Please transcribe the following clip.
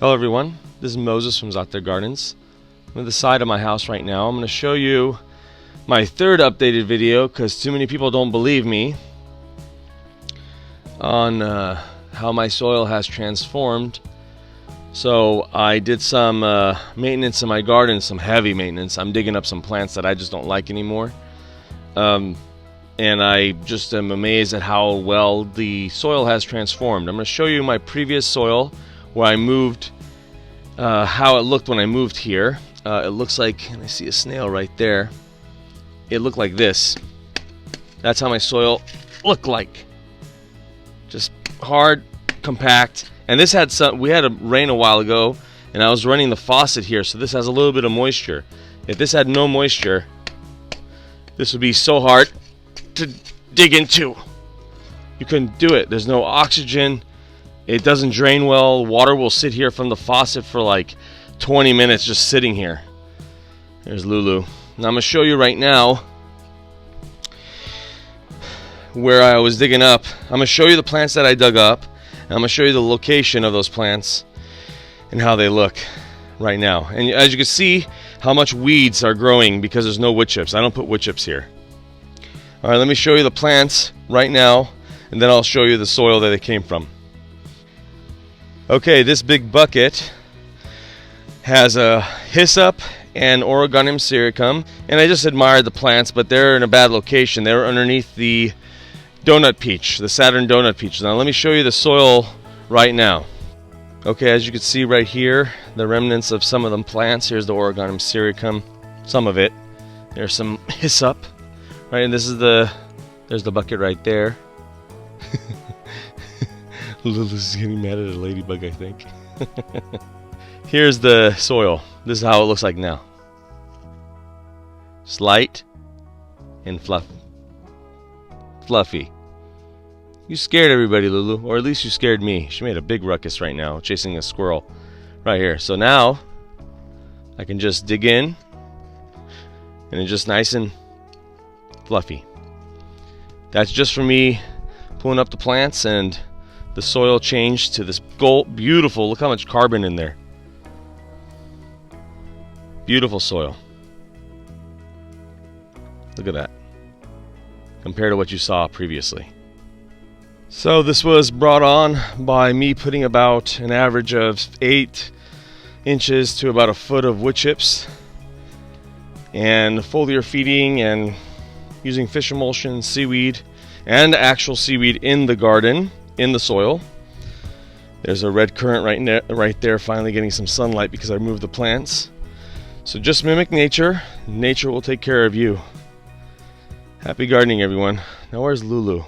Hello everyone, this is Moses from ZAATAR Gardens. I'm at the side of my house right now. I'm going to show you my third updated video because too many people don't believe me on how my soil has transformed. So I did some maintenance in my garden, some heavy maintenance. I'm digging up some plants that I just don't like anymore. And I just am amazed at how well the soil has transformed. I'm going to show you my previous soil where I moved, how it looked when I moved here. It looks like, and I see a snail right there, it looked like this. That's how my soil looked like. Just hard, compact. And this had some, we had a rain a while ago, and I was running the faucet here, so this has a little bit of moisture. If this had no moisture, this would be so hard to dig into. You couldn't do it. There's no oxygen. It doesn't drain well. Water will sit here from the faucet for like 20 minutes just sitting here. There's Lulu. Now I'm going to show you right now where I was digging up. I'm going to show you the plants that I dug up. And I'm going to show you the location of those plants and how they look right now. And as you can see, how much weeds are growing because there's no wood chips. I don't put wood chips here. Alright, let me show you the plants right now, and then I'll show you the soil that they came from. Okay, this big bucket has a hyssop and Oregonium syricum, and I just admired the plants, but they're in a bad location. They're underneath the donut peach, the Saturn donut peach. Now let me show you the soil right now. Okay, as you can see right here, the remnants of some of them plants. Here's the Oregonium syricum, some of it. There's some hyssop, right, and this is there's the bucket right there. Lulu's getting mad at a ladybug, I think. Here's the soil. This is how it looks like now. It's light and fluffy. You scared everybody, Lulu, or at least you scared me. She made a big ruckus right now, chasing a squirrel right here. So now I can just dig in, and it's just nice and fluffy. That's just for me pulling up the plants, and the soil changed to this gold, beautiful. Look how much carbon in there. Beautiful soil. Look at that. Compared to what you saw previously. So this was brought on by me putting about an average of 8 inches to about a foot of wood chips and foliar feeding and using fish emulsion, seaweed, and actual seaweed in the garden, in the soil. There's a red currant right there, finally getting some sunlight because I moved the plants. So just mimic nature. Nature will take care of you. Happy gardening, everyone. Now where's Lulu?